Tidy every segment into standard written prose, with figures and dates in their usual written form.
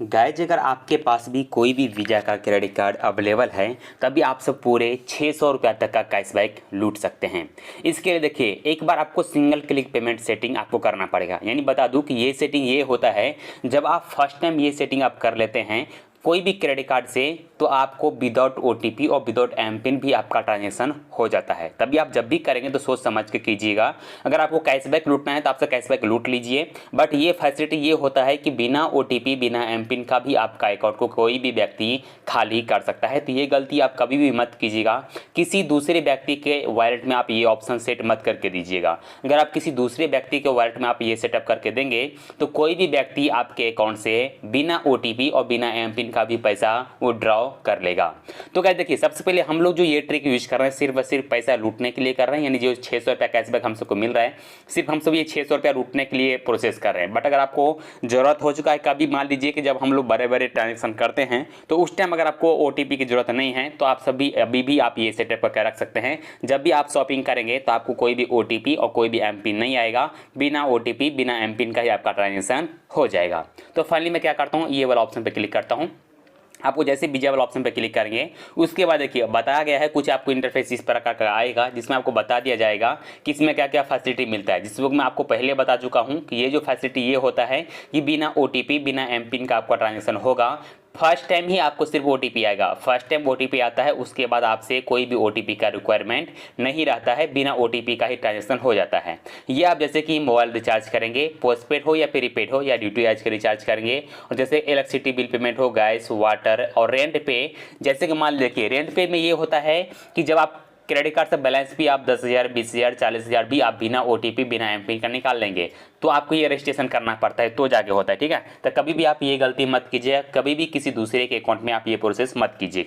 Guys, अगर आपके पास भी कोई भी वीज़ा का क्रेडिट कार्ड अवेलेबल है तभी आप सब पूरे 600 रुपया तक का कैशबैक लूट सकते हैं। इसके लिए देखिए, एक बार आपको सिंगल क्लिक पेमेंट सेटिंग आपको करना पड़ेगा। यानी बता दूं कि ये सेटिंग ये होता है, जब आप फर्स्ट टाइम ये सेटिंग आप कर लेते हैं कोई भी क्रेडिट कार्ड से, तो आपको विदाउट OTP और विदाउट एमपिन भी आपका ट्रांजेक्शन हो जाता है। तभी आप जब भी करेंगे तो सोच समझ के कीजिएगा। अगर आपको कैशबैक लूटना है तो आपसे कैशबैक लूट लीजिए, बट ये फैसिलिटी ये होता है कि बिना OTP बिना एमपिन का भी आपका अकाउंट को कोई भी व्यक्ति खाली कर सकता है। तो ये गलती आप कभी भी मत कीजिएगा। किसी दूसरे व्यक्ति के वॉलेट में आप ये ऑप्शन सेट मत करके दीजिएगा। अगर आप किसी दूसरे व्यक्ति के वॉलेट में आप ये सेटअप करके देंगे तो कोई भी व्यक्ति आपके अकाउंट से बिना OTP और बिना एमपिन का भी पैसा विड्रॉ कर लेगा। तो गाइस देखिए, सबसे पहले हम लोग जो ये ट्रिक यूज कर रहे हैं सिर्फ और सिर्फ पैसा लूटने के लिए कर रहे हैं। यानी जो 600 रुपया कैशबैक हम सबको मिल रहा है, सिर्फ हम सब ये 600 रुपया लूटने के लिए प्रोसेस कर रहे हैं। बट अगर आपको जरूरत हो चुका है, कभी मान लीजिए कि जब हम लोग बड़े बड़े ट्रांजेक्शन करते हैं तो उस टाइम अगर आपको OTP की जरूरत नहीं है तो आप सभी अभी भी आप ये सेटअप करके रख सकते हैं। जब भी आप शॉपिंग करेंगे तो आपको कोई भी OTP और कोई भी एमपिन नहीं आएगा। बिना OTP बिना एमपिन का ही आपका ट्रांजेक्शन हो जाएगा। तो फाइनली मैं क्या करता हूँ, ये वाला ऑप्शन पर क्लिक करता हूँ। आपको जैसे वीजा वाला ऑप्शन पर क्लिक करेंगे उसके बाद देखिए बताया गया है कुछ आपको इंटरफेस इस प्रकार का आएगा, जिसमें आपको बता दिया जाएगा कि इसमें क्या क्या फैसिलिटी मिलता है। जिस वक्त मैं आपको पहले बता चुका हूं कि ये जो फैसिलिटी ये होता है कि बिना OTP बिना एमपिन का आपका ट्रांजेक्शन होगा। फर्स्ट टाइम ही आपको सिर्फ OTP आएगा। फर्स्ट टाइम OTP आता है, उसके बाद आपसे कोई भी OTP का रिक्वायरमेंट नहीं रहता है। बिना OTP का ही ट्रांजेक्शन हो जाता है। ये आप जैसे कि मोबाइल रिचार्ज करेंगे, पोस्टपेड हो या प्रीपेड हो या DTH का रिचार्ज करेंगे, और जैसे इलेक्ट्रिसिटी बिल पेमेंट हो, गैस वाटर और रेंट पे। जैसे कि मान लीजिए रेंट पे में ये होता है कि जब आप क्रेडिट कार्ड से बैलेंस भी आप 10,000 20,000 40,000 भी आप बिना OTP बिना एमपिन का निकाल लेंगे तो आपको ये रजिस्ट्रेशन करना पड़ता है, तो जाके होता है। ठीक है, तो कभी भी आप ये गलती मत कीजिए, कभी भी किसी दूसरे के अकाउंट में आप ये प्रोसेस मत कीजिए।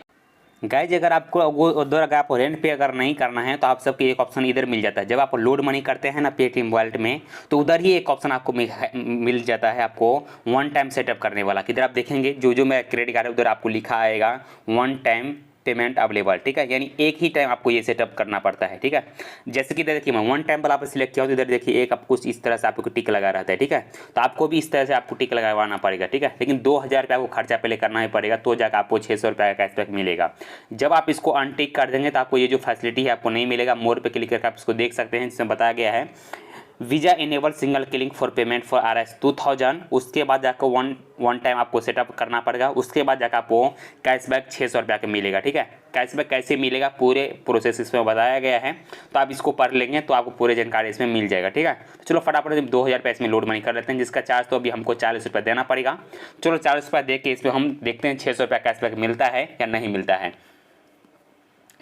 गाइज, अगर आपको उधर अगर आपको रेंट पे अगर नहीं करना है तो आप सबके एक ऑप्शन इधर मिल जाता है। जब आप लोड मनी करते हैं ना पेटीएम वॉलेट में, तो उधर ही एक ऑप्शन आपको मिल जाता है, आपको वन टाइम सेटअप करने वाला। किधर आप देखेंगे जो मेरा क्रेडिट कार्ड है उधर आपको लिखा आएगा वन टाइम पेमेंट अवेलेबल। ठीक है, यानी एक ही टाइम आपको ये सेटअप करना पड़ता है। ठीक है, जैसे कि देखिए मैं वन टाइम पर आप सिलेक्ट किया हो तो इधर देखिए एक आपको इस तरह से आपको टिक लगा रहता है। ठीक है, तो आपको भी इस तरह से आपको टिक लगाना पड़ेगा। ठीक है, लेकिन 2,000 रुपया आपको खर्चा पहले करना ही पड़ेगा, तो जाकर आपको 600 रुपया का कैशबैक मिलेगा। जब आप इसको अनटिक कर देंगे तो आपको ये जो फैसिलिटी है आपको नहीं मिलेगा। मोर पे क्लिक करके आप इसको देख सकते हैं, जिसमें बताया गया है visa enable single click for payment for RS 2000। उसके बाद जाकर वन टाइम आपको सेटअप करना पड़ेगा। उसके बाद जाकर आपको कैशबैक 600 रुपया का मिलेगा। ठीक है, कैशबैक कैसे मिलेगा पूरे प्रोसेस इसमें बताया गया है, तो आप इसको पढ़ लेंगे तो आपको पूरी जानकारी इसमें मिल जाएगा। ठीक है, तो चलो फटाफट 2,000 रुपये इसमें लोड मनी कर लेते हैं, जिसका चार्ज तो अभी हमको 40 रुपये देना पड़ेगा। चलो 40 रुपये दे के इसमें हम देखते हैं 600 रुपया कैशबैक मिलता है या नहीं मिलता है।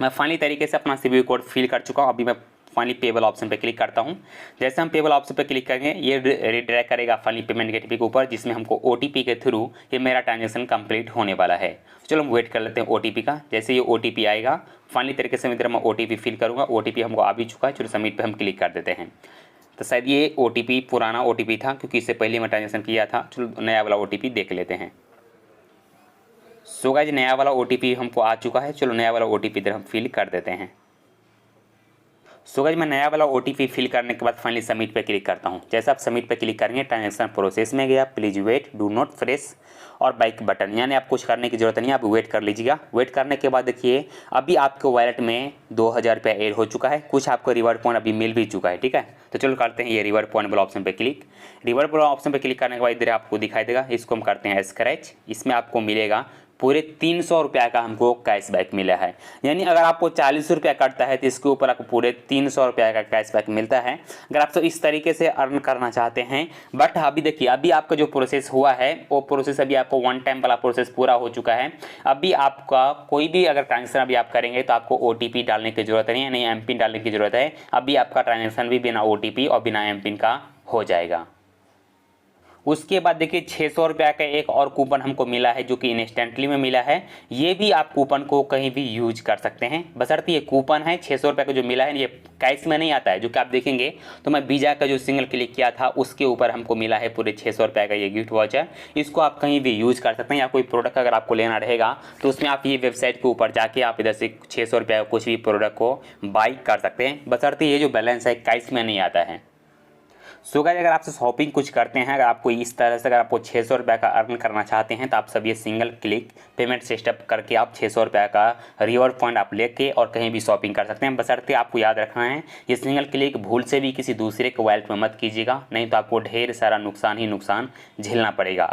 मैं फाइनली तरीके से अपना CVV कोड फिल कर चुका हूँ। अभी मैं फाइनली पेबल ऑप्शन पे क्लिक करता हूँ। जैसे हम पेबल ऑप्शन पे क्लिक करेंगे ये रिडायरेक्ट करेगा फाइनली पेमेंट गेटवे के ऊपर, जिसमें हमको OTP के थ्रू ये मेरा ट्रांजेक्शन कंप्लीट होने वाला है। चलो हम वेट कर लेते हैं OTP का। जैसे ये OTP आएगा फाइनली तरीके से इधर मैं OTP फिल करूँगा। OTP हमको आ भी चुका है। चलो सबमिट पे हम क्लिक कर देते हैं। तो शायद ये OTP पुराना OTP था, क्योंकि इससे पहले मैं ट्रांजेक्शन किया था। चलो नया वाला OTP देख लेते हैं। सो गाइस, नया वाला OTP हमको आ चुका है। चलो नया वाला OTP इधर हम फिल कर देते हैं। सो गाइस, मैं नया वाला OTP फिल करने के बाद फाइनली सबमिट पे क्लिक करता हूं। जैसे आप सबमिट पे क्लिक करेंगे ट्रांजेक्शन प्रोसेस में गया, please wait, do not press or back button, यानी आप कुछ करने की जरूरत नहीं है, आप वेट कर लीजिएगा। वेट करने के बाद देखिए अभी आपके वॉलेट में 2,000 रुपया ऐड हो चुका है। कुछ आपको रिवॉर्ड पॉइंट अभी मिल भी चुका है। ठीक है, तो चलो करते हैं ये रिवॉर्ड पॉइंट वाला ऑप्शन पे क्लिक। रिवॉर्ड वाला ऑप्शन पे क्लिक करने के बाद इधर आपको दिखाई देगा, इसको हम करते हैं स्क्रैच। इसमें आपको मिलेगा पूरे 300 रुपया का हमको कैशबैक मिला है। यानी अगर आपको 40 रुपया कटता है तो इसके ऊपर आपको पूरे 300 रुपया का कैशबैक मिलता है। अगर आप तो इस तरीके से अर्न करना चाहते हैं, बट अभी देखिए अभी आपका जो प्रोसेस हुआ है वो प्रोसेस अभी आपको वन टाइम वाला प्रोसेस पूरा हो चुका है। अभी आपका कोई भी अगर ट्रांजेक्शन अभी आप करेंगे तो आपको OTP डालने की जरूरत नहीं है, नहीं एमपिन डालने की जरूरत है। अभी आपका ट्रांजेक्शन भी बिना OTP और बिना एमपिन का हो जाएगा। उसके बाद देखिए 600 रुपये का एक और कूपन हमको मिला है जो कि इंस्टेंटली में मिला है। ये भी आप कूपन को कहीं भी यूज कर सकते हैं, बशर्ते ये कूपन है 600 रुपये का जो मिला है, ये कैश में नहीं आता है। जो कि आप देखेंगे तो मैं वीज़ा का जो सिंगल क्लिक किया था उसके ऊपर हमको मिला है पूरे 600 रुपये का ये गिफ्ट वाउचर। इसको आप कहीं भी यूज कर सकते हैं, या कोई प्रोडक्ट अगर आपको लेना रहेगा तो उसमें आप ये वेबसाइट के ऊपर जाके आप इधर से 600 रुपये का कुछ भी प्रोडक्ट को बाई कर सकते हैं, बशर्ते ये जो बैलेंस है कैश में नहीं आता है। सो गाइस, अगर आपसे शॉपिंग कुछ करते हैं, अगर आपको इस तरह से अगर आपको 600 रुपये का अर्न करना चाहते हैं तो आप सब ये सिंगल क्लिक पेमेंट सिस्टम करके आप 600 रुपये का रिवॉर्ड पॉइंट आप लेके और कहीं भी शॉपिंग कर सकते हैं। बशर्ते आपको याद रखना है ये सिंगल क्लिक भूल से भी किसी दूसरे के वॉलेट में मत कीजिएगा, नहीं तो आपको ढेर सारा नुकसान ही नुकसान झेलना पड़ेगा।